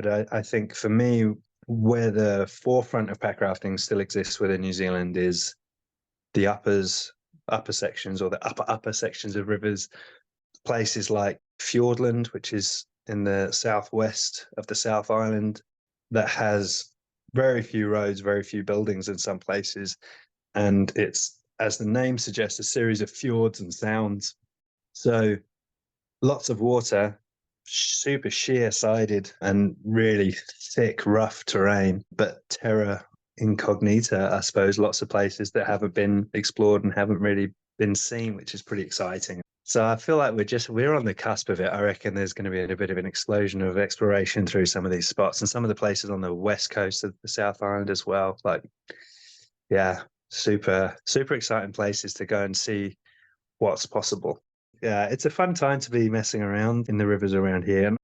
But I think for me, where the forefront of packrafting still exists within New Zealand is the upper sections, or the upper sections of rivers, places like Fiordland, which is in the southwest of the South Island, that has very few roads, very few buildings in some places. And it's, as the name suggests, a series of fjords and sounds. So lots of water, super sheer sided and really thick, rough terrain, but terra incognita, I suppose. Lots of places that haven't been explored and haven't really been seen, which is pretty exciting. So I feel like we're on the cusp of it. I reckon there's going to be a bit of an explosion of exploration through some of these spots and some of the places on the west coast of the South Island as well. Like, yeah, super exciting places to go and see what's possible. Yeah, it's a fun time to be messing around in the rivers around here.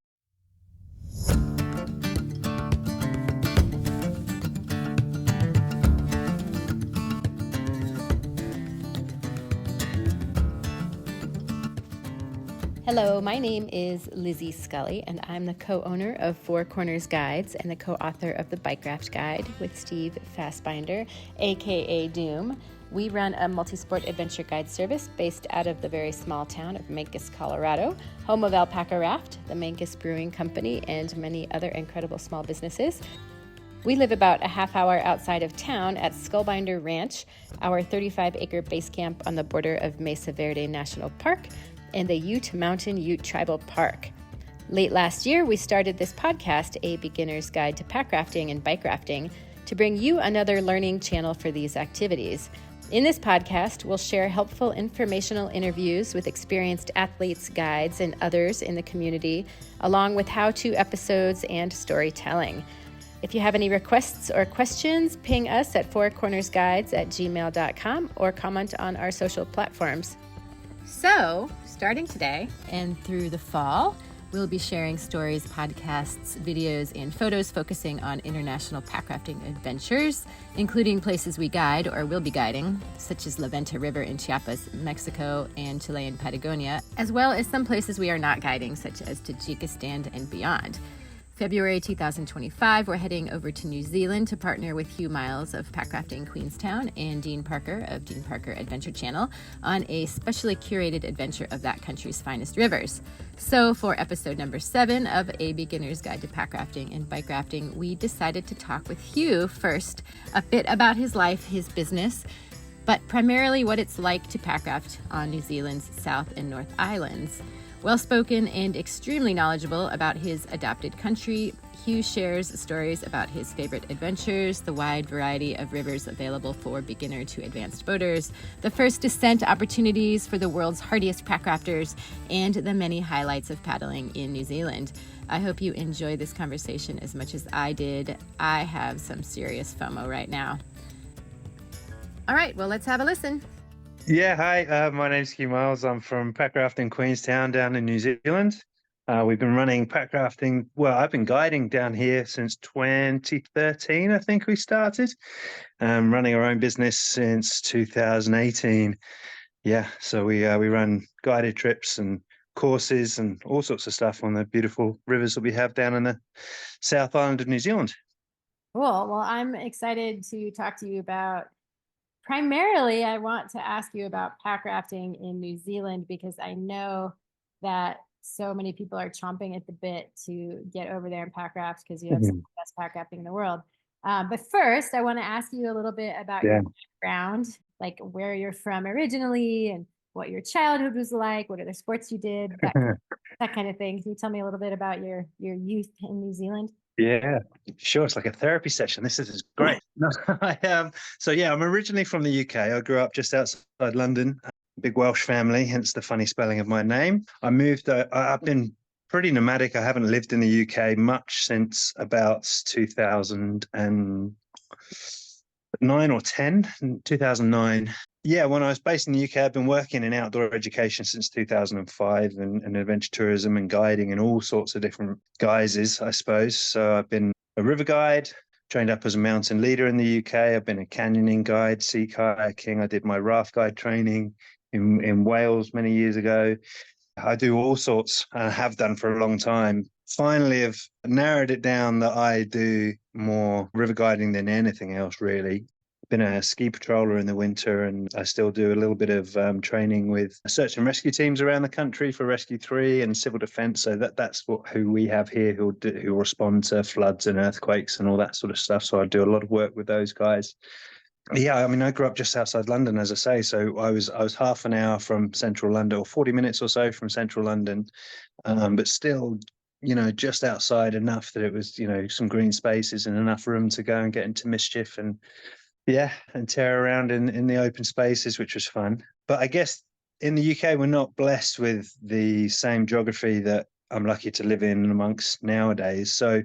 Hello, my name is Lizzie Scully, and I'm the co-owner of Four Corners Guides and the co-author of the Bikeraft Guide with Steve Fassbinder, aka Doom. We run a multi-sport adventure guide service based out of the very small town of Mancos, Colorado, home of Alpaca Raft, the Mancos Brewing Company, and many other incredible small businesses. We live about a half hour outside of town at Skullbinder Ranch, our 35-acre base camp on the border of Mesa Verde National Park and the Ute Mountain Ute Tribal Park. Late last year, we started this podcast, A Beginner's Guide to Packrafting and Bikerafting, to bring you another learning channel for these activities. In this podcast, we'll share helpful informational interviews with experienced athletes, guides, and others in the community, along with how-to episodes and storytelling. If you have any requests or questions, ping us at fourcornersguides@gmail.com or comment on our social platforms. So, starting today and through the fall, we'll be sharing stories, podcasts, videos, and photos focusing on international packrafting adventures, including places we guide or will be guiding, such as La Venta River in Chiapas, Mexico, and Chilean Patagonia, as well as some places we are not guiding, such as Tajikistan and beyond. February 2025, we're heading over to New Zealand to partner with Hugh Miles of Packrafting Queenstown and Dean Parker of Dean Parker Adventure Channel on a specially curated adventure of that country's finest rivers. So for episode number 7 of A Beginner's Guide to Packrafting and Bikerafting, we decided to talk with Hugh first a bit about his life, his business, but primarily what it's like to packraft on New Zealand's South and North Islands. Well-spoken and extremely knowledgeable about his adopted country, Hugh shares stories about his favorite adventures, the wide variety of rivers available for beginner to advanced boaters, the first descent opportunities for the world's hardiest packrafters, and the many highlights of paddling in New Zealand. I hope you enjoy this conversation as much as I did. I have some serious FOMO right now. All right, well, let's have a listen. Yeah, hi, my name's Hugh Miles. I'm from Packrafting Queenstown down in New Zealand. We've been running packrafting. Well, I've been guiding down here since 2013, I think we started. Running our own business since 2018. Yeah, so we run guided trips and courses and all sorts of stuff on the beautiful rivers that we have down in the South Island of New Zealand. Cool. Well, I'm excited to talk to you about. Primarily, I want to ask you about packrafting in New Zealand because I know that so many people are chomping at the bit to get over there and packraft because you have some of the best packrafting in the world. But first, I want to ask you a little bit about your background, like where you're from originally and what your childhood was like, what other sports you did, that kind of thing. Can you tell me a little bit about your youth in New Zealand? Yeah, sure. It's like a therapy session. This is great. No, so yeah, I'm originally from the UK. I grew up just outside London, big Welsh family, hence the funny spelling of my name. I moved, I've been pretty nomadic. I haven't lived in the UK much since about 2009 or 10, 2009. Yeah, when I was based in the UK, I've been working in outdoor education since 2005 and adventure tourism and guiding in all sorts of different guises, I suppose. So I've been a river guide, trained up as a mountain leader in the UK. I've been a canyoning guide, sea kayaking. I did my raft guide training in Wales many years ago. I do all sorts, and have done for a long time, finally have narrowed it down that I do more river guiding than anything else, really. Been a ski patroller in the winter, and I still do a little bit of training with search and rescue teams around the country for Rescue 3 and civil defence. So that's who we have here who respond to floods and earthquakes and all that sort of stuff. So I do a lot of work with those guys. Yeah, I mean, I grew up just outside London, as I say. So I was half an hour from central London, or 40 minutes or so from central London, but still, just outside enough that it was, some green spaces and enough room to go and get into mischief and tear around in the open spaces, which was fun. But I guess in the UK, we're not blessed with the same geography that I'm lucky to live in amongst nowadays. So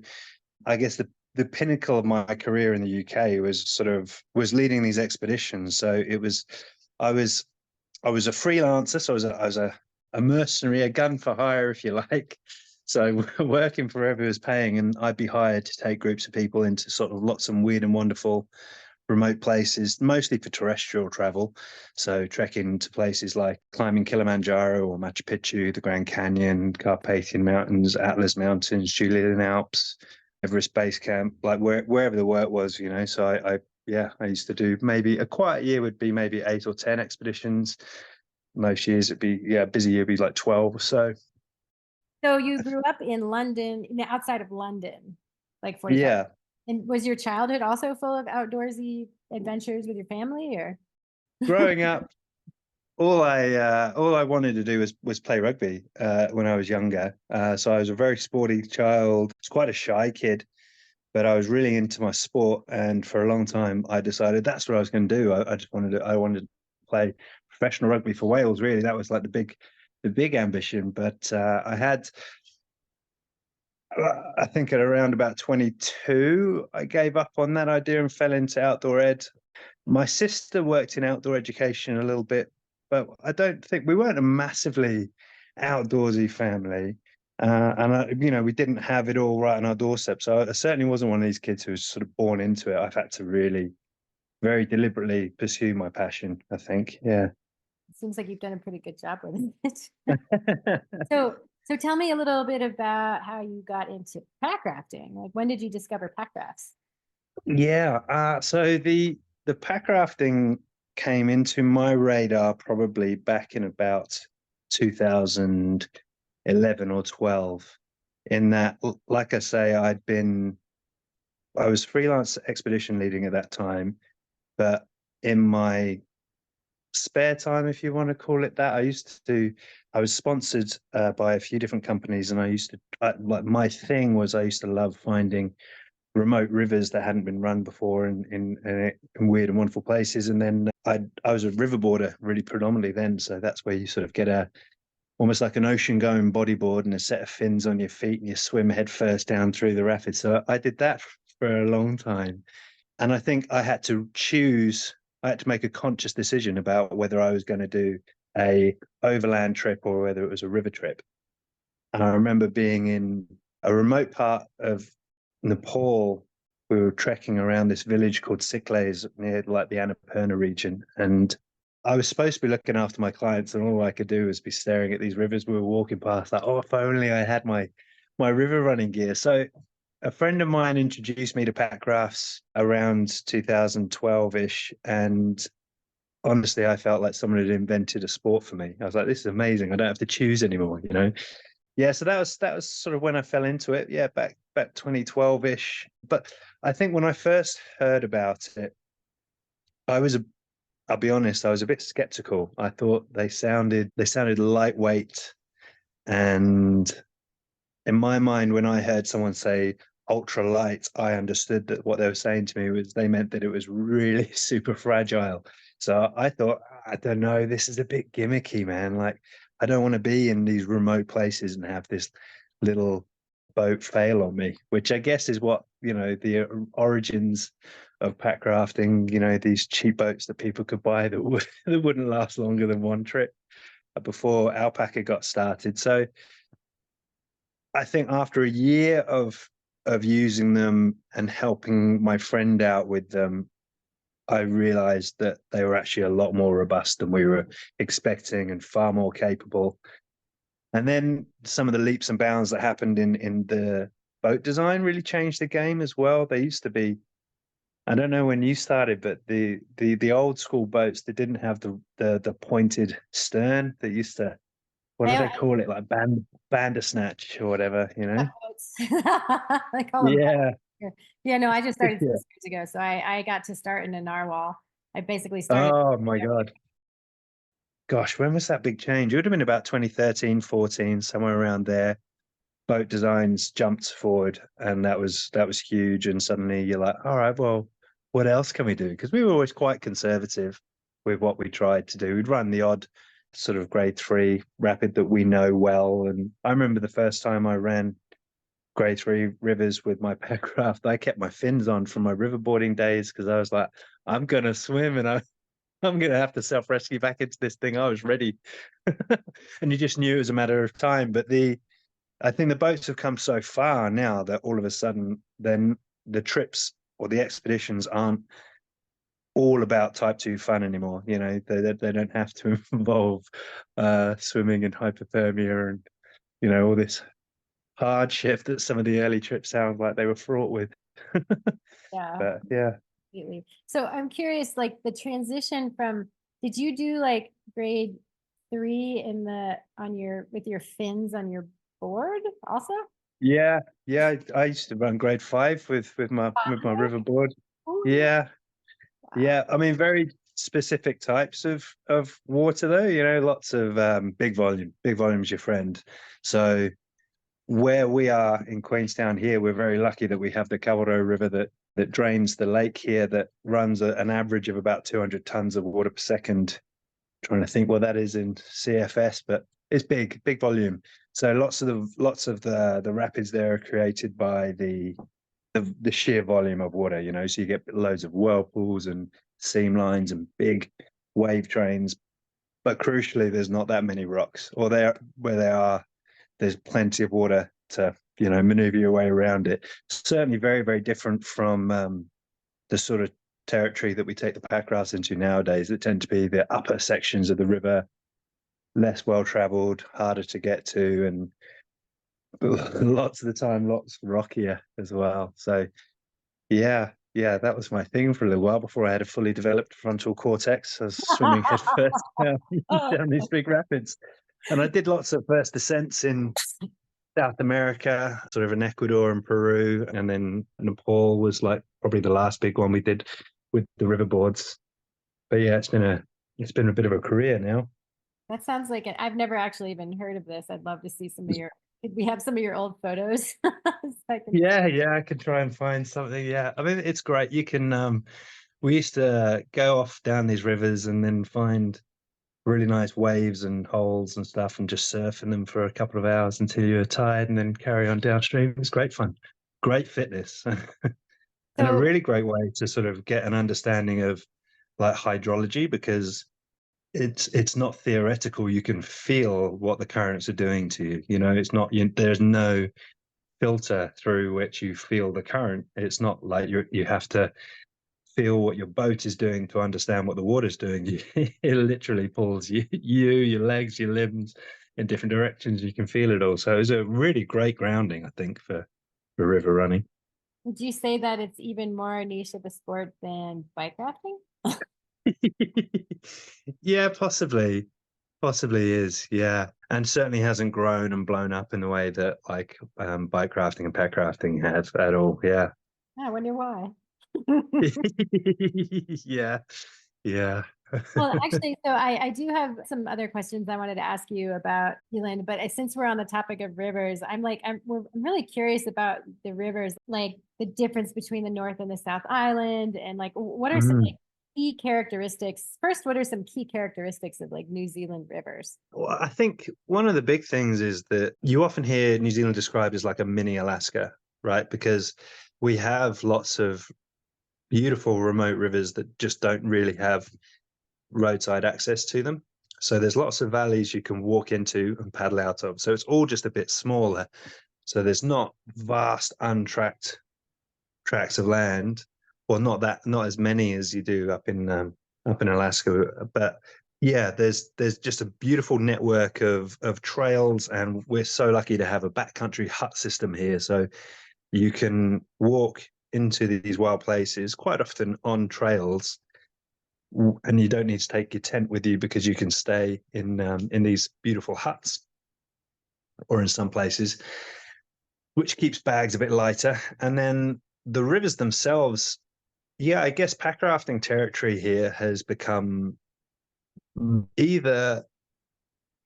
I guess the pinnacle of my career in the UK was leading these expeditions. So I was a freelancer, so I was a mercenary, a gun for hire, if you like. So working for whoever was paying, and I'd be hired to take groups of people into sort of lots of weird and wonderful remote places, mostly for terrestrial travel. So trekking to places like climbing Kilimanjaro or Machu Picchu, the Grand Canyon, Carpathian Mountains, Atlas Mountains, Chilean Alps, Everest Base Camp, like wherever the work was, So I used to do, maybe a quiet year would be maybe 8 or 10 expeditions. Most years it'd be, a busy year would be like 12 or so. So you grew up in London, outside of London, like 45. Yeah. And was your childhood also full of outdoorsy adventures with your family, or? Growing up, all I wanted to do was play rugby when I was younger. So I was a very sporty child. I was quite a shy kid, but I was really into my sport. And for a long time, I decided that's what I was going to do. I wanted to play professional rugby for Wales. Really, that was like the big ambition. But I think at around about 22, I gave up on that idea and fell into outdoor ed. My sister worked in outdoor education a little bit, but I don't think we weren't a massively outdoorsy family. We didn't have it all right on our doorstep. So I certainly wasn't one of these kids who was sort of born into it. I've had to really very deliberately pursue my passion, I think. Yeah. It seems like you've done a pretty good job with it. So tell me a little bit about how you got into packrafting. Like, when did you discover packrafts? Yeah. So the packrafting came into my radar probably back in about 2011 or 12. In that, like I say, I was freelance expedition leading at that time, but in my spare time, if you want to call it that, I was sponsored by a few different companies, and like my thing was I used to love finding remote rivers that hadn't been run before in weird and wonderful places. And then I was a riverboarder really predominantly then, so that's where you sort of get almost like an ocean going bodyboard and a set of fins on your feet, and you swim head first down through the rapids. So I did that for a long time, and I think I had to make a conscious decision about whether I was going to do a overland trip or whether it was a river trip. And I remember being in a remote part of Nepal. We were trekking around this village called Sikles near like the Annapurna region. And I was supposed to be looking after my clients, and all I could do was be staring at these rivers we were walking past, like, oh, if only I had my river running gear. So a friend of mine introduced me to pack rafts around 2012-ish. And honestly, I felt like someone had invented a sport for me. I was like, this is amazing. I don't have to choose anymore. Yeah, so that was sort of when I fell into it. Yeah, back 2012-ish. But I think when I first heard about it, I'll be honest, I was a bit skeptical. I thought they sounded lightweight, and in my mind, when I heard someone say ultra light, I understood that what they were saying to me was they meant that it was really super fragile. So I thought, I don't know, this is a bit gimmicky, man. Like, I don't want to be in these remote places and have this little boat fail on me, which I guess is what, the origins of pack rafting, these cheap boats that people could buy that wouldn't last longer than one trip before Alpaca got started. So I think after a year of using them and helping my friend out with them, I realized that they were actually a lot more robust than we were expecting and far more capable. And then some of the leaps and bounds that happened in the boat design really changed the game as well. They used to be, I don't know when you started, but the old school boats, they didn't have the pointed stern. They used to, what do I, they call it, like bandersnatch or whatever, you know? boats. I call them Yeah. here. Yeah, no, I just started Yeah. 6 years ago, so I got to start in a narwhal. I basically started. Oh my God. Gosh, when was that big change? It would have been about 2013, 14, somewhere around there. Boat designs jumped forward, and that was huge. And suddenly you're like, all right, well, what else can we do? Because we were always quite conservative with what we tried to do. We'd run the odd sort of grade 3 rapid that we know well. And I remember the first time I ran grade 3 rivers with my packraft, I kept my fins on from my riverboarding days because I was like, I'm gonna swim and I'm gonna have to self-rescue back into this thing. I was ready. And you just knew it was a matter of time. But I think the boats have come so far now that all of a sudden then the trips or the expeditions aren't all about type 2 fun anymore. You know, they don't have to involve swimming in hypothermia and, you know, all this hardship that some of the early trips sound like they were fraught with. Yeah, But yeah. completely. So I'm curious, like the transition from, did you do like grade 3 in the on your with your fins on your board also? Yeah, yeah. I used to run grade 5 with my riverboard. Ooh, Yeah, wow. yeah. I mean, very specific types of water though. You know, lots of big volume. Big volume's your friend. So where we are in Queenstown here, we're very lucky that we have the Calvaro River that drains the lake here, that runs an average of about 200 tons of water per second. Trying to think what that is in CFS, but it's big volume. So lots of the rapids there are created by the sheer volume of water, you know. So you get loads of whirlpools and seam lines and big wave trains. But crucially, there's not that many rocks, or there where they are, there's plenty of water to, you know, maneuver your way around it. Certainly very, very different from the sort of territory that we take the packrafts into nowadays, that tend to be the upper sections of the river, less well traveled, harder to get to, and lots of the time lots rockier as well. So yeah, that was my thing for a little while before I had a fully developed frontal cortex. I was swimming headfirst down these big rapids. And I did lots of first descents in South America, sort of in Ecuador and Peru, and then Nepal was like probably the last big one we did with the riverboards. But yeah, it's been a bit of a career now. That sounds like it. I've never actually even heard of this. I'd love to see some of your, could we have some of your old photos? So I can, Yeah, I can try and find something. Yeah, I mean it's great. You can we used to go off down these rivers and then find really nice waves and holes and stuff and just surf in them for a couple of hours until you're tired and then carry on downstream. It's great fun, great fitness, and a so really great way to sort of get an understanding of like hydrology, because it's not theoretical. You can feel what the currents are doing to you. You know, it's not there's no filter through which you feel the current. It's not like you have to feel what your boat is doing to understand what the water's doing. It literally pulls your legs, your limbs in different directions. You can feel it all. So it's a really great grounding, I think, for river running. would you say that it's even more niche of a sport than bike rafting? Yeah, possibly is. Yeah, and certainly hasn't grown and blown up in the way that like bike rafting and pack rafting have at all. Yeah. I wonder why. Yeah, yeah. Well, actually, so I do have some other questions I wanted to ask you about Zealand, but since we're on the topic of rivers, I'm really curious about the rivers, like the difference between the North and the South Island, and like what are some Mm. like key characteristics? First, what are some key characteristics of like New Zealand rivers? Well, I think one of the big things is that you often hear New Zealand described as like a mini Alaska, right? Because we have lots of beautiful remote rivers that just don't really have roadside access to them. So there's lots of valleys you can walk into and paddle out of. So it's all just a bit smaller. So there's not vast untracked tracts of land, well, not as many as you do up in Alaska, but Yeah, there's just a beautiful network of trails, and we're so lucky to have a backcountry hut system here. So you can walk into these wild places quite often on trails, and you don't need to take your tent with you because you can stay in these beautiful huts, or in some places, which keeps bags a bit lighter. And then the rivers themselves, yeah, I guess packrafting territory here has become either,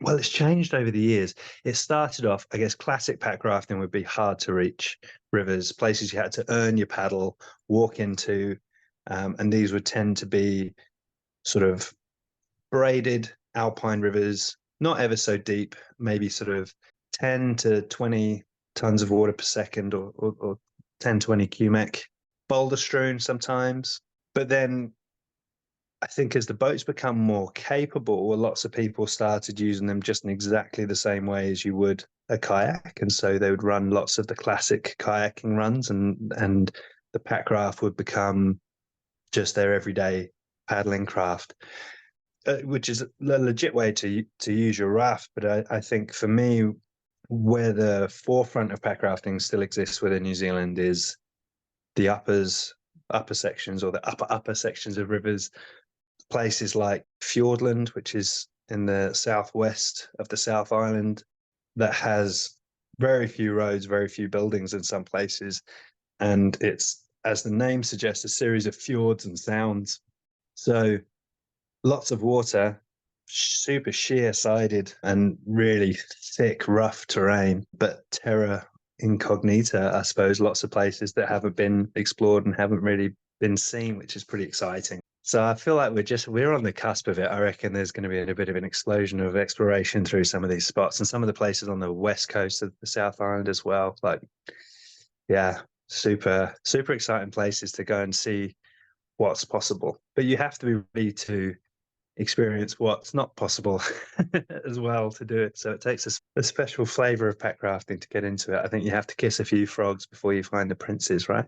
well, it's changed over the years. It started off, I guess, classic packrafting would be hard to reach rivers, places you had to earn your paddle, walk into, and these would tend to be sort of braided alpine rivers, not ever so deep, maybe sort of 10 to 20 tons of water per second, or 10, 20 cubic, boulder strewn sometimes. But then I think as the boats become more capable, lots of people started using them just in exactly the same way as you would a kayak. And so they would run lots of the classic kayaking runs, and the packraft would become just their everyday paddling craft, which is a legit way to use your raft. But I think for me, where the forefront of packrafting still exists within New Zealand is the upper sections, or the upper sections of rivers, places like Fiordland, which is in the southwest of the South Island, that has very few roads, very few buildings in some places. And it's, as the name suggests, a series of fjords and sounds. So lots of water, super sheer sided, and really thick, rough terrain, but terra incognita, I suppose. Lots of places that haven't been explored and haven't really been seen, which is pretty exciting. So I feel like we're on the cusp of it. I reckon there's going to be a bit of an explosion of exploration through some of these spots, and some of the places on the west coast of the South Island as well. Like, yeah, super exciting places to go and see what's possible. But you have to be ready to experience what's not possible as well to do it. So it takes a special flavor of packrafting to get into it. I think you have to kiss a few frogs before you find the princes, right?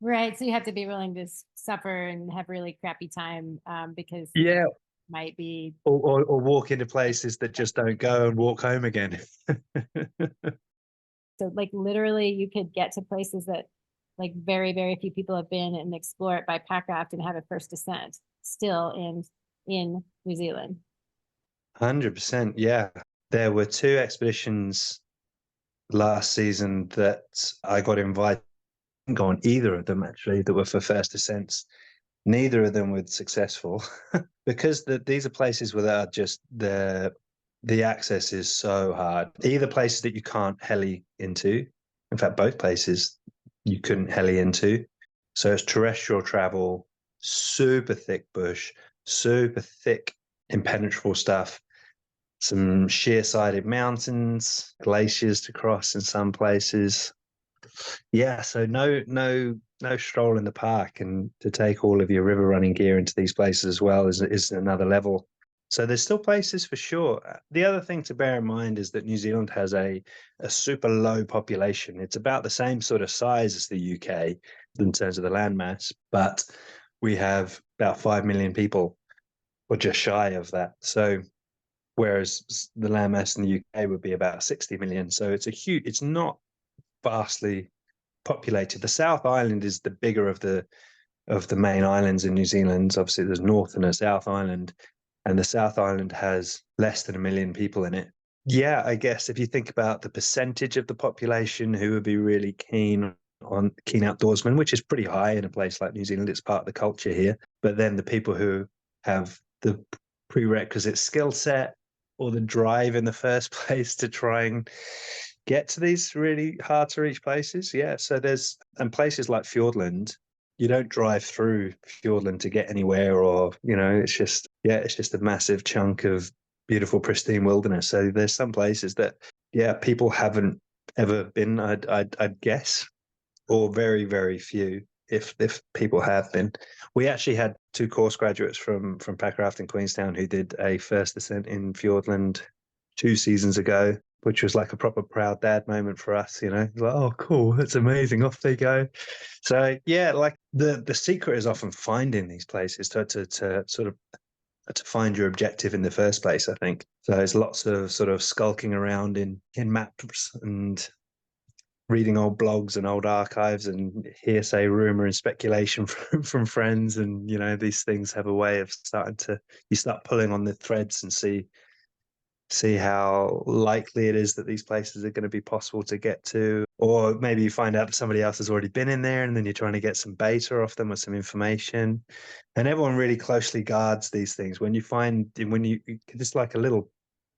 Right. So you have to be willing to suffer and have really crappy time, because Yeah, might be. or walk into places that just don't go and walk home again. So like literally you could get to places that like very, very few people have been and explore it by packraft and have a first descent still in New Zealand. 100%. Yeah. There were two expeditions last season that I got invited to go on, either of them actually, that were for first descents. Neither of them were successful because these are places where are just the access is so hard. Either places that you can't heli into. In fact, both places you couldn't heli into. So it's terrestrial travel, super thick bush, super thick, impenetrable stuff, some sheer-sided mountains, glaciers to cross in some places. Yeah, so no stroll in the park, and to take all of your river running gear into these places as well is another level. So there's still places for sure. The other thing to bear in mind is that New Zealand has a super low population. It's about the same sort of size as the UK in terms of the landmass, but we have about 5 million people, or just shy of that. So whereas the landmass in the UK would be about 60 million. So it's not vastly populated. The South Island is the bigger of the main islands in New Zealand. Obviously, there's North and a South Island, and the South Island has less than 1 million people in it. Yeah, I guess if you think about the percentage of the population who would be really keen outdoorsmen, which is pretty high in a place like New Zealand, it's part of the culture here. But then the people who have the prerequisite skill set or the drive in the first place to try and get to these really hard to reach places. Yeah. So and places like Fiordland, you don't drive through Fiordland to get anywhere, or, it's just a massive chunk of beautiful, pristine wilderness. So there's some places that, yeah, people haven't ever been, I'd guess, or very, very few, if people have been. We actually had two course graduates from Packrafting Queenstown who did a first descent in Fiordland 2 seasons ago, which was like a proper proud dad moment for us, like, oh, cool, that's amazing, off they go. So yeah, like the secret is often finding these places to sort of to find your objective in the first place, I think. So there's lots of sort of skulking around in maps and reading old blogs and old archives and hearsay, rumor, and speculation from friends. And, you know, these things have a way of you start pulling on the threads and see how likely it is that these places are going to be possible to get to. Or maybe you find out that somebody else has already been in there and then you're trying to get some beta off them or some information. And everyone really closely guards these things. It's like a little,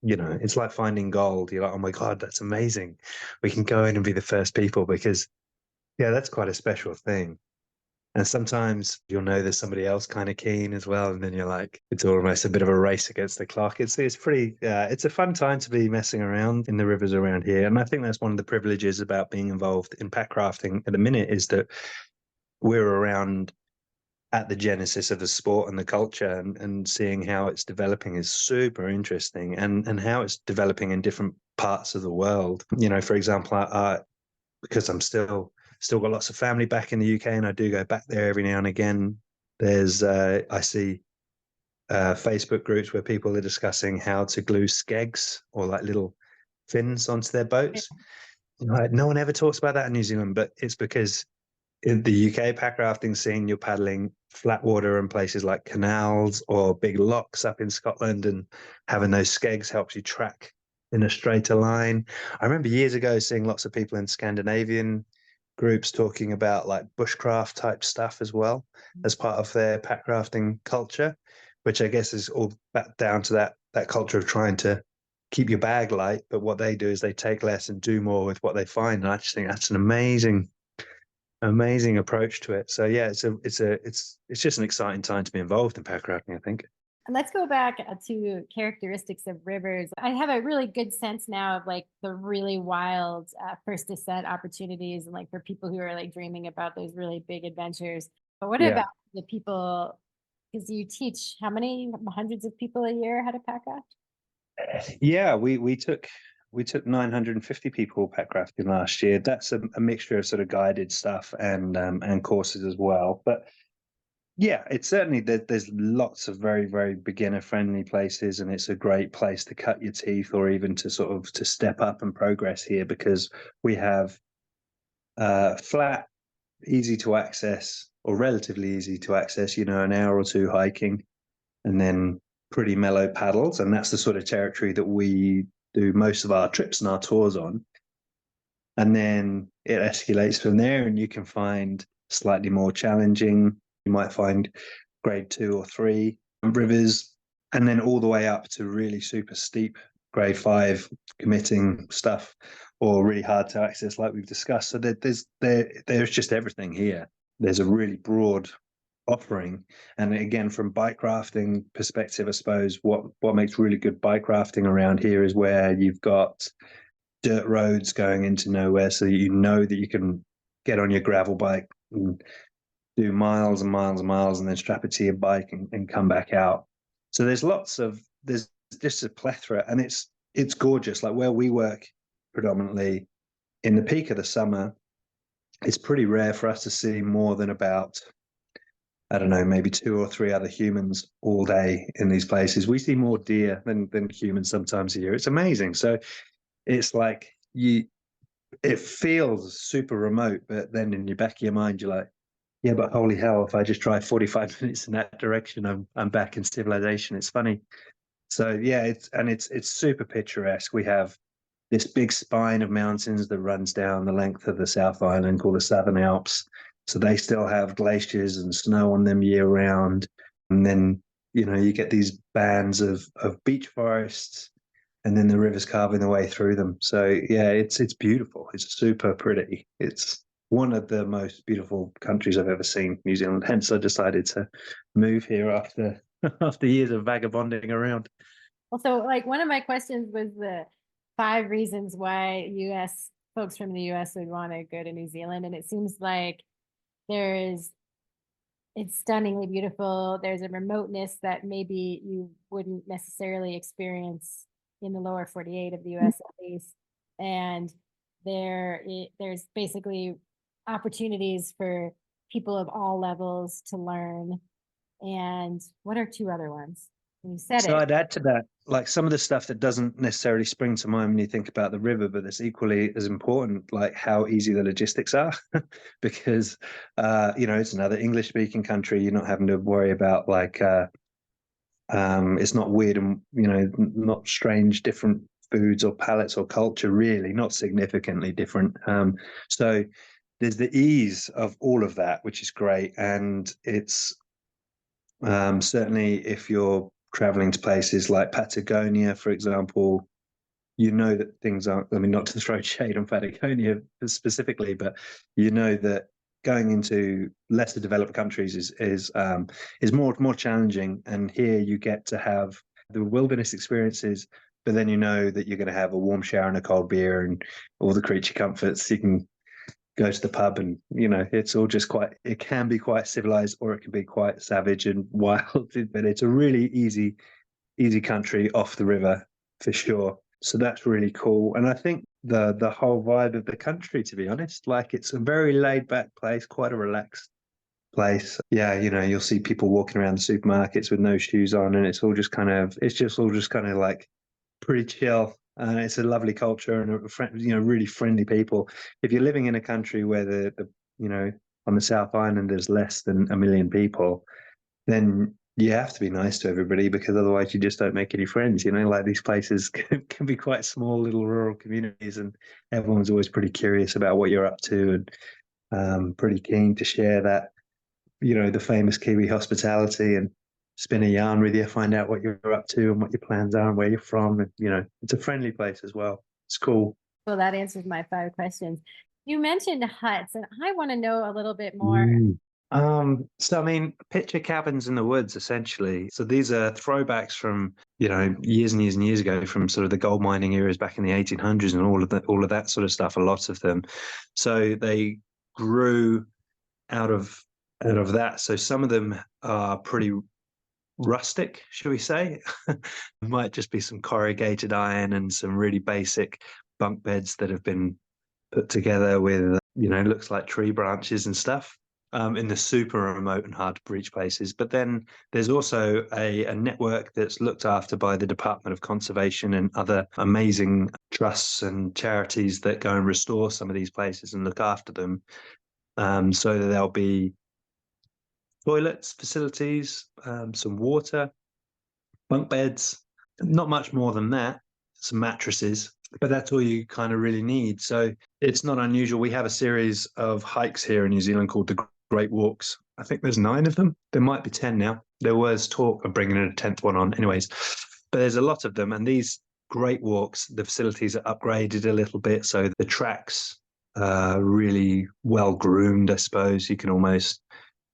you know, it's like finding gold. You're like, oh my God, that's amazing. We can go in and be the first people, because, yeah, that's quite a special thing. And sometimes you'll know there's somebody else kind of keen as well, and then you're like, it's almost a bit of a race against the clock. It's pretty, it's a fun time to be messing around in the rivers around here, and I think that's one of the privileges about being involved in packrafting at the minute, is that we're around at the genesis of the sport and the culture, and seeing how it's developing is super interesting, and how it's developing in different parts of the world. You know, for example, because I'm still got lots of family back in the UK, and I do go back there every now and again. There's I see Facebook groups where people are discussing how to glue skegs, or like little fins, onto their boats. You know, no one ever talks about that in New Zealand, but it's because in the UK packrafting scene, you're paddling flat water in places like canals or big locks up in Scotland, and having those skegs helps you track in a straighter line. I remember years ago seeing lots of people in Scandinavian groups talking about like bushcraft type stuff as well, as part of their packrafting culture, which I guess is all back down to that culture of trying to keep your bag light. But what they do is they take less and do more with what they find. And I just think that's an amazing approach to it. So yeah, it's just an exciting time to be involved in packrafting, I think. And let's go back to characteristics of rivers. I have a really good sense now of like the really wild first descent opportunities, and like for people who are like dreaming about those really big adventures. But what Yeah. about the people? Because you teach how many hundreds of people a year how to packraft? Yeah, we took 950 people packrafting last year. That's a mixture of sort of guided stuff and courses as well. But yeah, it's certainly there's lots of very, very beginner friendly places, and it's a great place to cut your teeth, or even to sort of to step up and progress here, because we have flat, easy to access, or relatively easy to access, you know, an hour or two hiking, and then pretty mellow paddles. And that's the sort of territory that we do most of our trips and our tours on. And then it escalates from there, and you can find slightly more challenging. You might find grade 2 or 3 rivers, and then all the way up to really super steep grade 5 committing stuff, or really hard to access, like we've discussed. So there's just everything here. There's a really broad offering. And again, from bikerafting perspective, I suppose what makes really good bikerafting around here is where you've got dirt roads going into nowhere, so you know that you can get on your gravel bike and do miles and miles and miles, and then strap it to your bike and come back out. So there's just a plethora, and it's gorgeous. Like where we work predominantly, in the peak of the summer, it's pretty rare for us to see more than about, I don't know, maybe 2 or 3 other humans all day in these places. We see more deer than humans sometimes a year. It's amazing. So it's like it feels super remote, but then in your back of your mind, you're like, yeah, but holy hell, if I just drive 45 minutes in that direction, I'm back in civilization. It's funny. So yeah, it's super picturesque. We have this big spine of mountains that runs down the length of the South Island, called the Southern Alps. So they still have glaciers and snow on them year round. And then, you know, you get these bands of beech forests, and then the rivers carving their way through them. So yeah, it's beautiful. It's super pretty. It's one of the most beautiful countries I've ever seen, New Zealand. Hence, I decided to move here after after years of vagabonding around. Well, so like one of my questions was the 5 reasons why US folks from the US would want to go to New Zealand. And it seems like it's stunningly beautiful. There's a remoteness that maybe you wouldn't necessarily experience in the lower 48 of the US at least. And there's basically opportunities for people of all levels to learn. And what are 2 other ones? You said So it. I'd add to that, like some of the stuff that doesn't necessarily spring to mind when you think about the river, but that's equally as important, like how easy the logistics are, because it's another English-speaking country. You're not having to worry about it's not weird and not strange, different foods or palates or culture, really, not significantly different. So there's the ease of all of that, which is great, and it's certainly if you're traveling to places like Patagonia, for example, that things aren't, I mean, not to throw shade on Patagonia specifically, but that going into lesser developed countries is more challenging. And here you get to have the wilderness experiences, but then that you're going to have a warm shower and a cold beer and all the creature comforts. You can go to the pub and it's all just it can be quite civilized, or it can be quite savage and wild, but it's a really easy country off the river for sure. So that's really cool. And I think the whole vibe of the country, to be honest, like it's a very laid back place, quite a relaxed place. Yeah, you'll see people walking around the supermarkets with no shoes on, and it's all just kind of like pretty chill. And it's a lovely culture and really friendly people. If you're living in a country where on the South Island there's less than 1 million people, then you have to be nice to everybody, because otherwise you just don't make any friends. Like these places can be quite small little rural communities, and everyone's always pretty curious about what you're up to, and pretty keen to share that, the famous Kiwi hospitality, and spin a yarn with you, find out what you're up to and what your plans are and where you're from. And, it's a friendly place as well. It's cool. Well, that answers my 5 questions. You mentioned huts, and I want to know a little bit more. So I mean, picture cabins in the woods, essentially. So these are throwbacks from, years and years and years ago, from sort of the gold mining eras back in the 1800s and all of that sort of stuff, a lot of them. So they grew out of that. So some of them are pretty rustic, shall we say. It might just be some corrugated iron and some really basic bunk beds that have been put together with, looks like tree branches and stuff, in the super remote and hard to reach places. But then there's also a network that's looked after by the Department of Conservation and other amazing trusts and charities that go and restore some of these places and look after them. So that there'll be toilets, facilities, some water, bunk beds, not much more than that, some mattresses, but that's all you kind of really need. So it's not unusual. We have a series of hikes here in New Zealand called the Great Walks. I think there's 9 of them. There might be 10 now. There was talk of bringing a 10th one on anyways, but there's a lot of them. And these Great Walks, the facilities are upgraded a little bit. So the tracks are really well groomed, I suppose. You can almost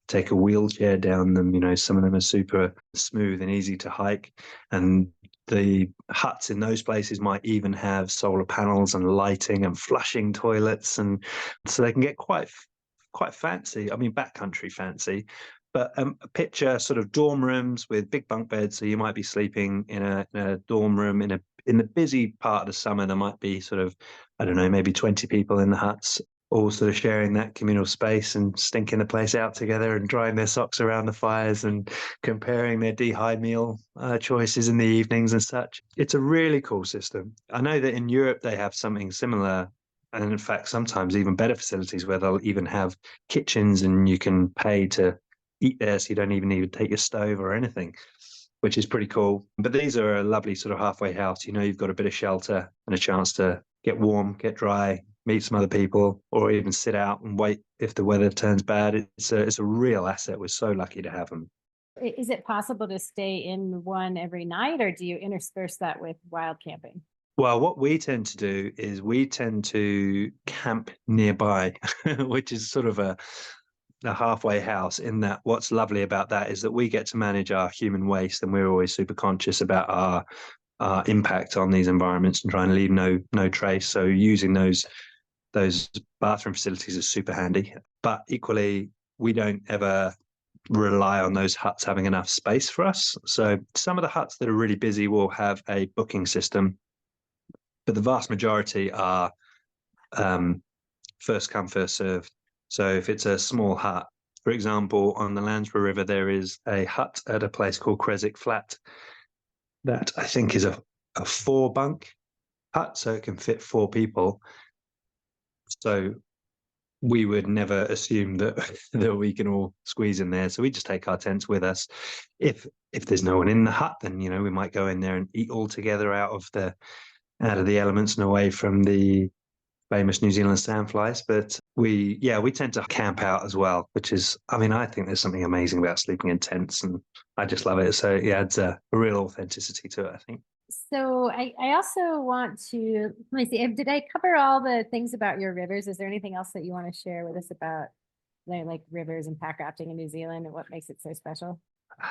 take a wheelchair down them. Some of them are super smooth and easy to hike. And the huts in those places might even have solar panels and lighting and flushing toilets. And so they can get quite fancy. I mean, backcountry fancy. But picture sort of dorm rooms with big bunk beds. So you might be sleeping in a dorm room in the busy part of the summer. There might be sort of, I don't know, maybe 20 people in the huts, all sort of sharing that communal space and stinking the place out together and drying their socks around the fires and comparing their dehy meal choices in the evenings and such. It's a really cool system. I know that in Europe they have something similar, and in fact sometimes even better facilities, where they'll even have kitchens and you can pay to eat there, so you don't even need to take your stove or anything, which is pretty cool. But these are a lovely sort of halfway house. You've got a bit of shelter and a chance to get warm, get dry, meet some other people, or even sit out and wait if the weather turns bad. It's a real asset. We're so lucky to have them. Is it possible to stay in one every night, or do you intersperse that with wild camping? Well, what we tend to do is we tend to camp nearby, which is sort of a halfway house, in that what's lovely about that is that we get to manage our human waste, and we're always super conscious about our impact on these environments and trying to leave no trace. So using those bathroom facilities is super handy. But equally, we don't ever rely on those huts having enough space for us. So some of the huts that are really busy will have a booking system, but the vast majority are first come, first served. So if it's a small hut, for example, on the Landsborough River, there is a hut at a place called Creswick Flat, that I think is a 4-bunk hut, so it can fit 4 people. So we would never assume that that we can all squeeze in there. So we just take our tents with us. If there's no one in the hut, then we might go in there and eat all together out of the elements and away from the famous New Zealand sandflies. But we tend to camp out as well, which is, I think there's something amazing about sleeping in tents, and I just love it. So yeah, it's a real authenticity to it, I think. So I also want to, let me see, did I cover all the things about your rivers? Is there anything else that you want to share with us about like rivers and pack rafting in New Zealand and what makes it so special?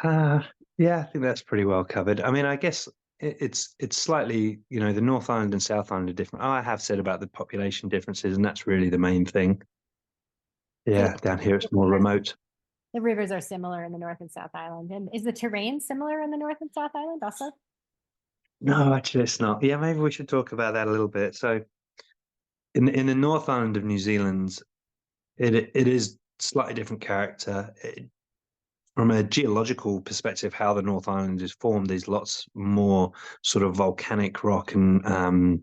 Yeah, I think that's pretty well covered. I guess it's slightly, the North Island and South Island are different. I have said about the population differences, and that's really the main thing. Yeah, down here it's more remote. The rivers are similar in the North and South Island. And is the terrain similar in the North and South Island also? No, actually it's not. Yeah, maybe we should talk about that a little bit. So in the North Island of New Zealand, it is slightly different character. From a geological perspective, how the North Island is formed, there's lots more sort of volcanic rock, and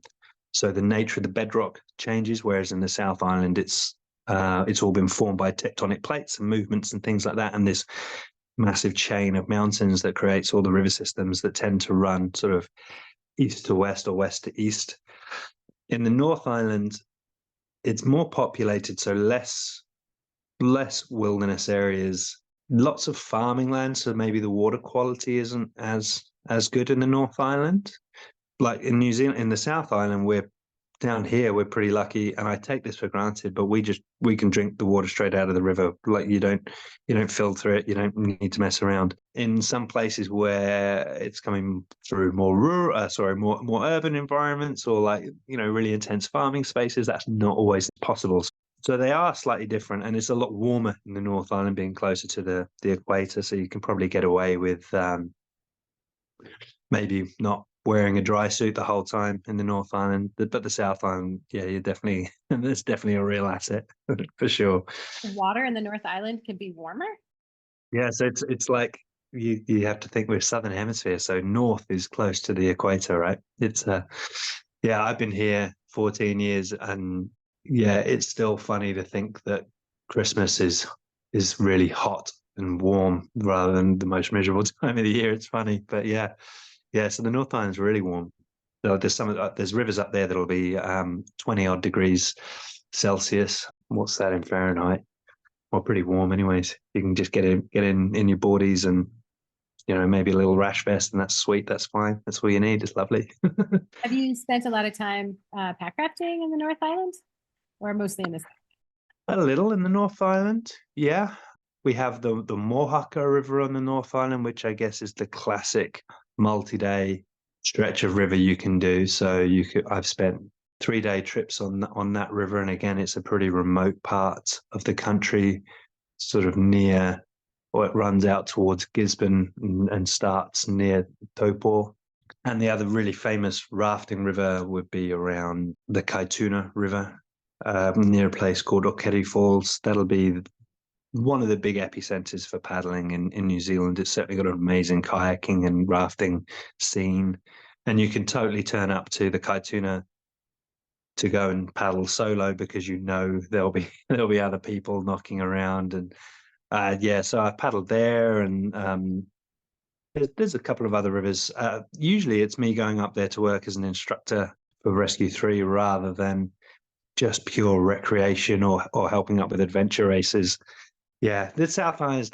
so the nature of the bedrock changes. Whereas in the South Island, it's all been formed by tectonic plates and movements and things like that, and this massive chain of mountains that creates all the river systems that tend to run sort of east to west or west to east. In the North Island, it's more populated, so less wilderness areas, lots of farming land, so maybe the water quality isn't as good in the North Island. Like in New Zealand, in the South Island, we're down here, we're pretty lucky, and I take this for granted, but we can drink the water straight out of the river. Like you don't filter it, you don't need to mess around. In some places where it's coming through more more urban environments, or like really intense farming spaces, that's not always possible. So they are slightly different, and it's a lot warmer in the North Island, being closer to the equator. So you can probably get away with maybe not wearing a dry suit the whole time in the North Island, but the South Island, yeah, there's definitely a real asset for sure. The water in the North Island can be warmer? Yeah, so it's like you have to think we're Southern Hemisphere, so north is close to the equator, right? It's yeah, I've been here 14 years, and yeah, it's still funny to think that Christmas is really hot and warm rather than the most miserable time of the year. It's funny, but yeah. So the North Island's really warm. So there's rivers up there that'll be 20 odd degrees Celsius. What's that in Fahrenheit? Well, pretty warm, anyways. You can just get in your boardies, and maybe a little rash vest, and that's sweet. That's fine. That's all you need. It's lovely. Have you spent a lot of time pack rafting in the North Island, or mostly in the South? A little in the North Island, yeah. We have the Mohaka River on the North Island, which I guess is the classic multi-day stretch of river you can do. So I've spent 3-day trips on that river, and again, it's a pretty remote part of the country, sort of near, or it runs out towards Gisborne and starts near Taupo. And the other really famous rafting river would be around the Kaituna River, near a place called Okere Falls. That'll be one of the big epicenters for paddling in New Zealand. It's certainly got an amazing kayaking and rafting scene, and you can totally turn up to the Kaituna to go and paddle solo, because there'll be other people knocking around. And so I've paddled there, and there's a couple of other rivers. Usually it's me going up there to work as an instructor for Rescue 3 rather than just pure recreation or helping up with adventure races. Yeah, the South Island is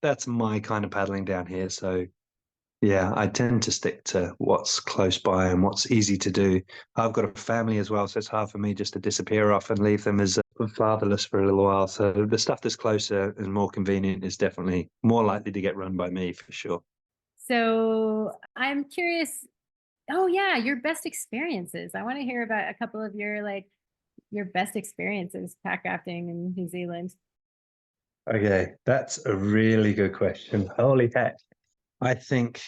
that's my kind of paddling down here. So yeah, I tend to stick to what's close by and what's easy to do. I've got a family as well, so it's hard for me just to disappear off and leave them as fatherless for a little while. So the stuff that's closer and more convenient is definitely more likely to get run by me, for sure. So I'm curious. Oh yeah, your best experiences. I want to hear about a couple of your best experiences pack rafting in New Zealand. Okay, that's a really good question. Holy heck. I think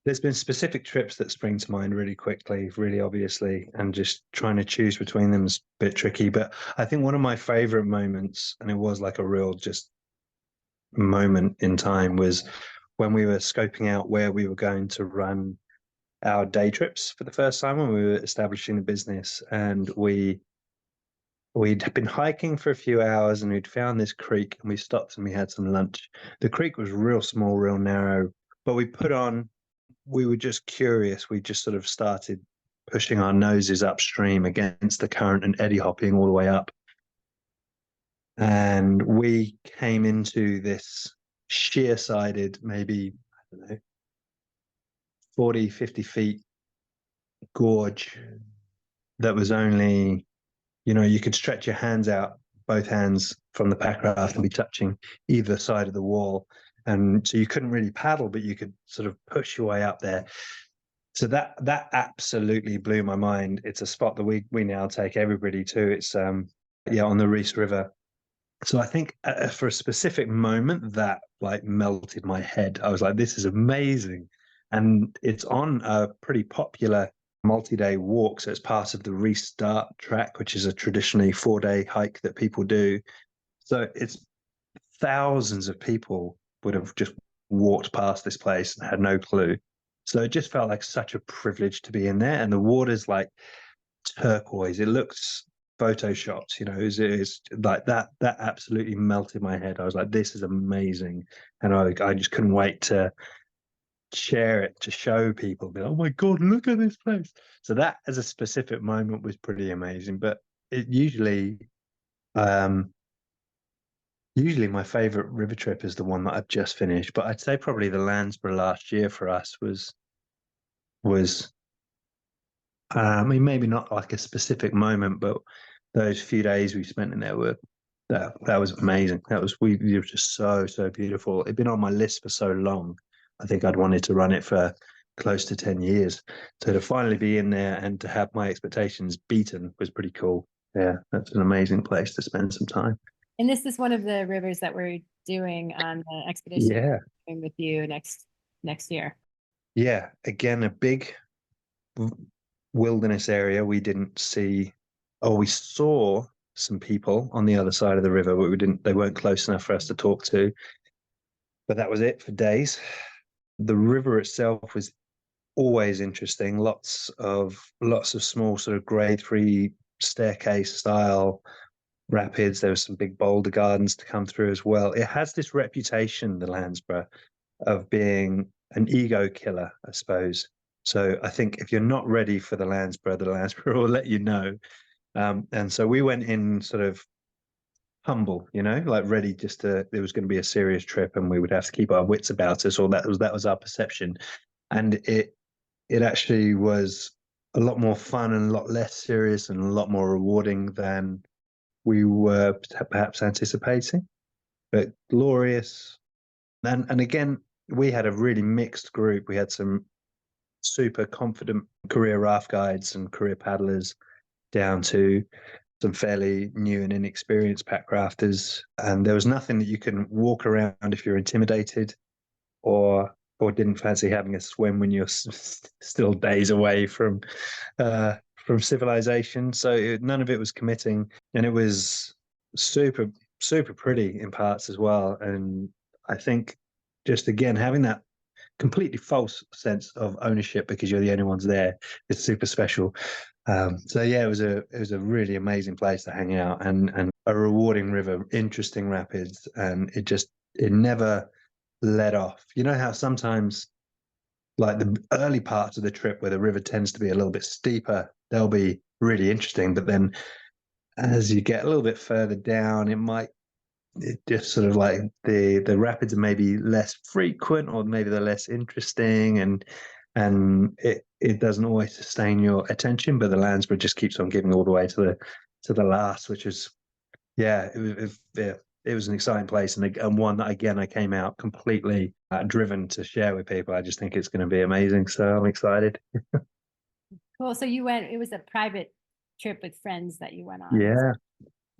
there's been specific trips that spring to mind really quickly, really obviously, and just trying to choose between them is a bit tricky. But I think one of my favorite moments, and it was like a real just moment in time, was when we were scoping out where we were going to run our day trips for the first time when we were establishing the business. And we'd been hiking for a few hours and we'd found this creek and we stopped and we had some lunch. The creek was real small, real narrow, but we were just curious. We just sort of started pushing our noses upstream against the current and eddy hopping all the way up. And we came into this sheer sided, maybe, I don't know, 40, 50 feet gorge that was only, you could stretch your hands out, both hands from the packraft, and be touching either side of the wall. And so you couldn't really paddle, but you could sort of push your way up there. So that absolutely blew my mind. It's a spot that we now take everybody to. It's on the Reese River. So I think for a specific moment that like melted my head. I was like, this is amazing. And it's on a pretty popular multi-day walk. So it's part of the Restart track, which is a traditionally 4-day hike that people do. So it's thousands of people would have just walked past this place and had no clue. So it just felt like such a privilege to be in there. And the water's like turquoise. It looks photoshopped, it's like that absolutely melted my head. I was like, this is amazing. And I just couldn't wait to share it, to show people, be like, oh my God, look at this place. So that as a specific moment was pretty amazing. But it usually my favorite river trip is the one that I've just finished. But I'd say probably the Landsborough last year for us was maybe not like a specific moment, but those few days we spent in there were that was amazing. It was just so beautiful. It'd been on my list for so long. I think I'd wanted to run it for close to 10 years. So to finally be in there and to have my expectations beaten was pretty cool. Yeah, that's an amazing place to spend some time. And this is one of the rivers that we're doing on the expedition with you next year. Yeah, again, a big wilderness area. We didn't see, we saw some people on the other side of the river, but they weren't close enough for us to talk to. But that was it for days. The river itself was always interesting. Lots of small sort of grade 3 staircase style rapids. There were some big boulder gardens to come through as well. It has this reputation, the Landsborough, of being an ego killer, I suppose. So I think if you're not ready for the Landsborough will let you know. And so we went in sort of humble, like ready there was going to be a serious trip and we would have to keep our wits about us, or that was our perception. And it actually was a lot more fun and a lot less serious and a lot more rewarding than we were perhaps anticipating, but glorious. And again, we had a really mixed group. We had some super confident career raft guides and career paddlers down to some fairly new and inexperienced packrafters. And there was nothing that you couldn't walk around if you're intimidated or didn't fancy having a swim when you're still days away from civilization. So none of it was committing, and it was super pretty in parts as well. And I think just again having that completely false sense of ownership because you're the only ones there is super special. So yeah, it was a really amazing place to hang out and a rewarding river, interesting rapids, and it never let off. You know how sometimes like the early parts of the trip where the river tends to be a little bit steeper, they'll be really interesting, but then as you get a little bit further down, it just sort of like the rapids are maybe less frequent or maybe they're less interesting, and it doesn't always sustain your attention. But the Landsborough just keeps on giving all the way to the last, which is it was an exciting place, and one that again I came out completely driven to share with people. I just think it's going to be amazing, so I'm excited. Cool. So it was a private trip with friends that you went on.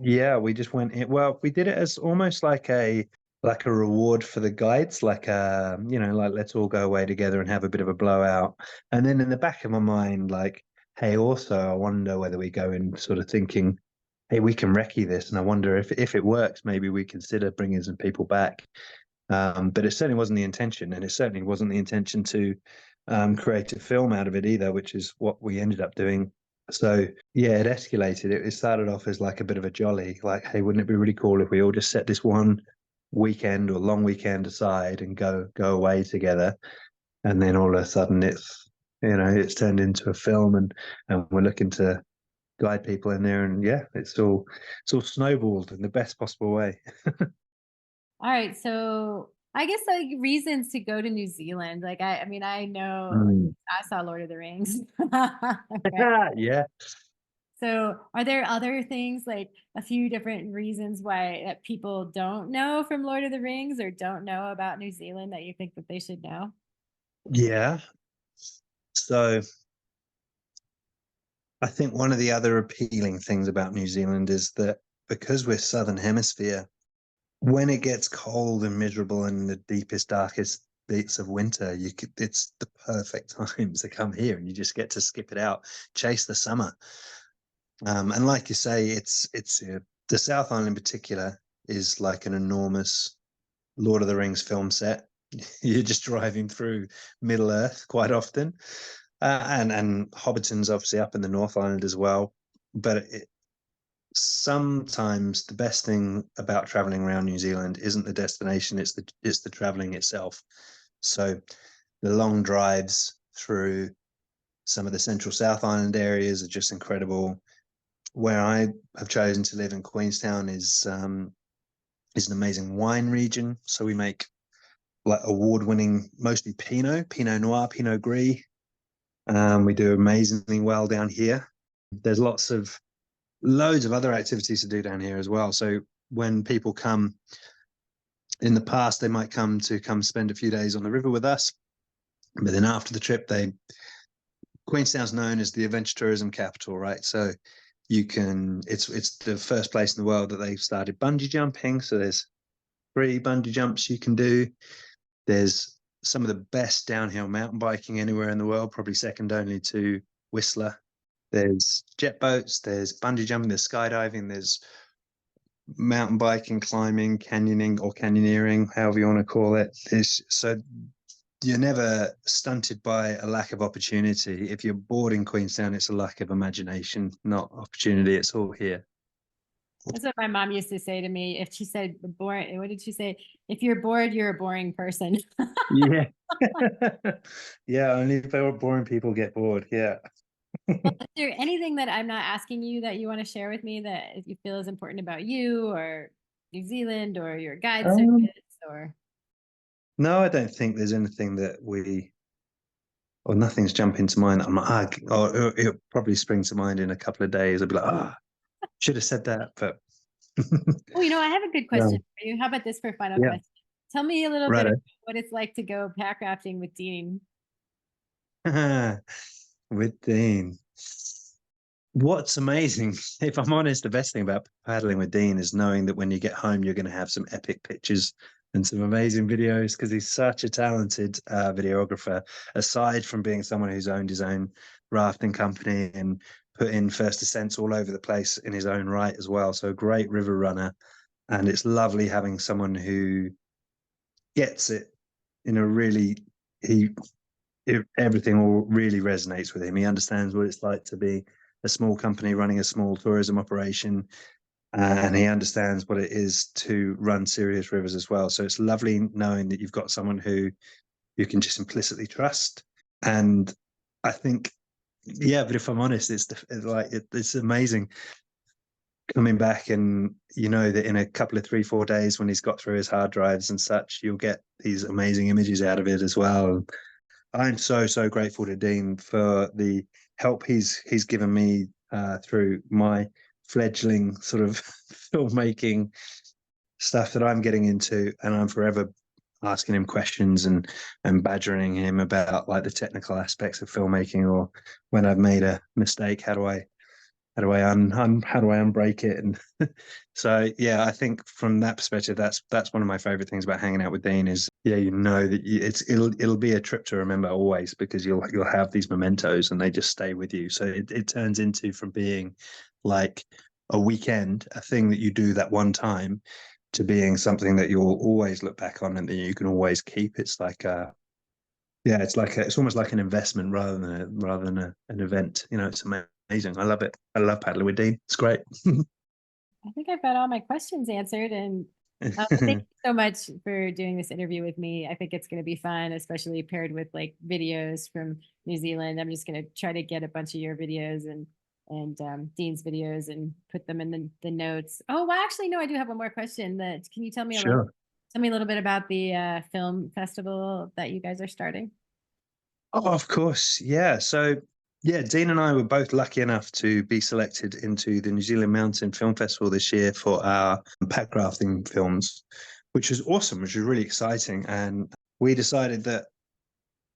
Yeah, we just went in. Well, we did it as almost like a reward for the guides, like like let's all go away together and have a bit of a blowout. And then in the back of my mind, like, hey, also I wonder whether we go in sort of thinking, hey, we can recce this, and I wonder if it works, maybe we consider bringing some people back. But it certainly wasn't the intention, and it certainly wasn't the intention to create a film out of it either, which is what we ended up doing. So yeah, it escalated. It started off as like a bit of a jolly, like, hey, wouldn't it be really cool if we all just set this one weekend or long weekend aside and go away together? And then all of a sudden it's turned into a film, and we're looking to guide people in there, and yeah, it's all snowballed in the best possible way. All right, so I guess like reasons to go to New Zealand. Like I mean, I know like, Mm. I saw Lord of the Rings. Right? Yeah. So are there other things like a few different reasons why that people don't know from Lord of the Rings or don't know about New Zealand that you think that they should know? Yeah. So I think one of the other appealing things about New Zealand is that because we're Southern Hemisphere, when it gets cold and miserable and the deepest, darkest bits of winter, it's the perfect time to come here, and you just get to skip it out, chase the summer. And like you say, the South Island in particular is like an enormous Lord of the Rings film set. You're just driving through Middle Earth quite often, and Hobbiton's obviously up in the North Island as well. But sometimes the best thing about traveling around New Zealand isn't the destination; it's the traveling itself. So the long drives through some of the Central South Island areas are just incredible. Where I have chosen to live in Queenstown is an amazing wine region. So we make like award-winning, mostly Pinot Noir, Pinot Gris. We do amazingly well down here. There's loads of other activities to do down here as well. So when people come, in the past, they might come spend a few days on the river with us, but then after the trip, Queenstown's known as the adventure tourism capital, right? So it's the first place in the world that they've started bungee jumping. So there's 3 bungee jumps you can do. There's some of the best downhill mountain biking anywhere in the world, probably second only to Whistler. There's jet boats, there's bungee jumping, there's skydiving, there's mountain biking, climbing, canyoning or canyoneering, however you want to call it. So you're never stunted by a lack of opportunity. If you're bored in Queenstown, it's a lack of imagination, not opportunity. It's all here. That's what my mom used to say to me. If she said boring, what did she say? If you're bored, you're a boring person. Yeah. Yeah, only boring people get bored. Yeah. Well, is there anything that I'm not asking you that you want to share with me that you feel is important about you or New Zealand or your guide service or? No, I don't think there's anything or nothing's jumping to mind. I'm like, or it'll probably spring to mind in a couple of days. I'll be like, should have said that, but. Oh, I have a good question for you. How about this for a final question? Tell me a little bit about what it's like to go packrafting with Dean. With Dean. What's amazing, if I'm honest, the best thing about paddling with Dean is knowing that when you get home, you're going to have some epic pictures and some amazing videos, because he's such a talented videographer, aside from being someone who's owned his own rafting company and put in first ascents all over the place in his own right as well. So a great river runner. And it's lovely having someone who gets it in a really, everything all really resonates with him. He understands what it's like to be a small company running a small tourism operation, and he understands what it is to run serious rivers as well. So it's lovely knowing that you've got someone who you can just implicitly trust. And I think, yeah, but if I'm honest, it's amazing coming back, and that in a couple of 3-4 days, when he's got through his hard drives and such, you'll get these amazing images out of it as well. I'm so grateful to Dean for the help he's given me through my fledgling sort of filmmaking stuff that I'm getting into, and I'm forever asking him questions and badgering him about like the technical aspects of filmmaking, or when I've made a mistake, how do I unbreak it? And so yeah, I think from that perspective, that's one of my favorite things about hanging out with Dean is, yeah, that it'll be a trip to remember always, because you'll have these mementos and they just stay with you. So it turns into, from being like a weekend, a thing that you do that one time, being something that you'll always look back on and that you can always keep. It's like it's almost like an investment rather than an event. It's amazing. I love it. I love paddling with Dean. It's great. I think I've got all my questions answered, and thank you so much for doing this interview with me. I think it's going to be fun, especially paired with like videos from New Zealand. I'm just going to try to get a bunch of your videos and Dean's videos and put them in the notes. Oh, well, actually, no, I do have one more question. Can you tell me Sure. tell me a little bit about the film festival that you guys are starting? Oh, of course. Yeah. So, yeah, Dean and I were both lucky enough to be selected into the New Zealand Mountain Film Festival this year for our packrafting films, which was awesome, which was really exciting. And we decided that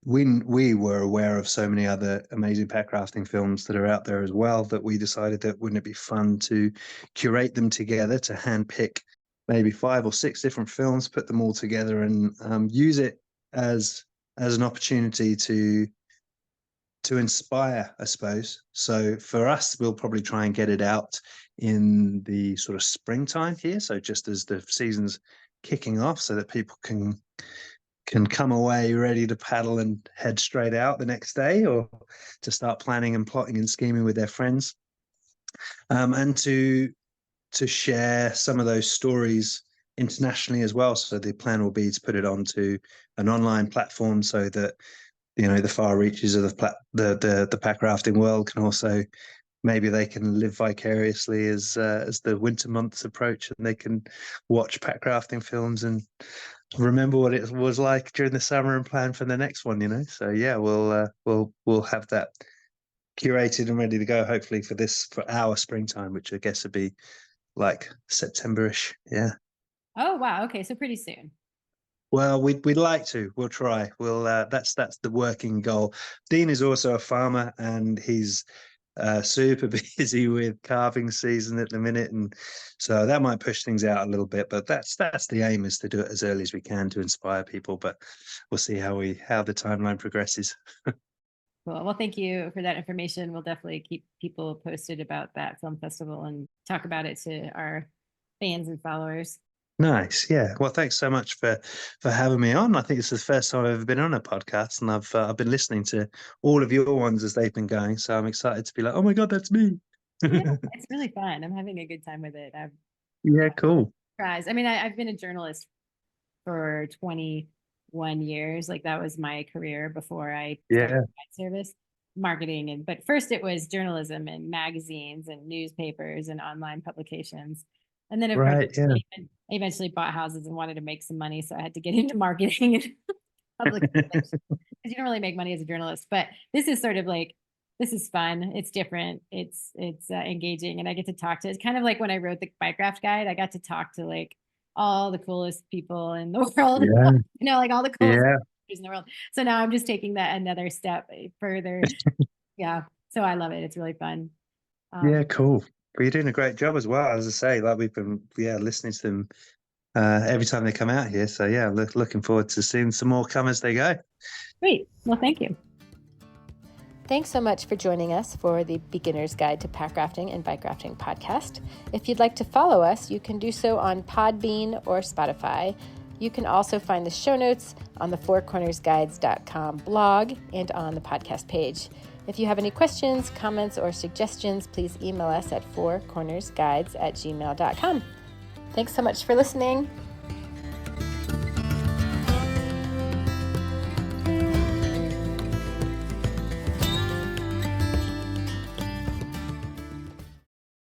we were aware of so many other amazing packrafting films that are out there as well, that we decided that wouldn't it be fun to curate them together, to handpick maybe 5 or 6 different films, put them all together and use it as an opportunity to inspire, I suppose. So for us, we'll probably try and get it out in the sort of springtime here, so just as the season's kicking off, so that people can come away ready to paddle and head straight out the next day, or to start planning and plotting and scheming with their friends, and to share some of those stories internationally as well. So the plan will be to put it onto an online platform so that the far reaches of the pack rafting world can also, maybe they can live vicariously as the winter months approach, and they can watch pack rafting films and remember what it was like during the summer and plan for the next one. So yeah, we'll have that curated and ready to go, hopefully for our springtime, which I guess would be like September-ish. Yeah. Oh, wow. Okay. So pretty soon. Well, we'd like to. We'll try. That's the working goal. Dean is also a farmer, and he's super busy with calving season at the minute, and so that might push things out a little bit. But that's the aim, is to do it as early as we can to inspire people. But we'll see how the timeline progresses. Cool. Well, thank you for that information. We'll definitely keep people posted about that film festival and talk about it to our fans and followers. Nice, yeah. Well, thanks so much for having me on. I think it's the first time I've ever been on a podcast, and I've been listening to all of your ones as they've been going. So I'm excited to be like, oh my God, that's me. Yeah, it's really fun. I'm having a good time with it. Yeah, cool. I mean, I've been a journalist for 21 years. Like that was my career before I started service marketing. But first it was journalism and magazines and newspapers and online publications. And then of course, I eventually bought houses and wanted to make some money. So I had to get into marketing and public relations, because you don't really make money as a journalist. But this is sort of like, this is fun. It's different. It's engaging. And I get to talk to, it's kind of like when I wrote the Bikeraft guide, I got to talk to like all the coolest people in the world, like all the coolest in the world. So now I'm just taking that another step further. Yeah. So I love it. It's really fun. Yeah, cool. But you're doing a great job as well. As I say, like we've been, listening to them every time they come out here. So yeah, looking forward to seeing some more come as they go. Great. Well, thank you. Thanks so much for joining us for the Beginner's Guide to Packrafting and Bikerafting podcast. If you'd like to follow us, you can do so on Podbean or Spotify. You can also find the show notes on the fourcornersguides.com blog and on the podcast page. If you have any questions, comments, or suggestions, please email us at fourcornersguides@gmail.com. Thanks so much for listening.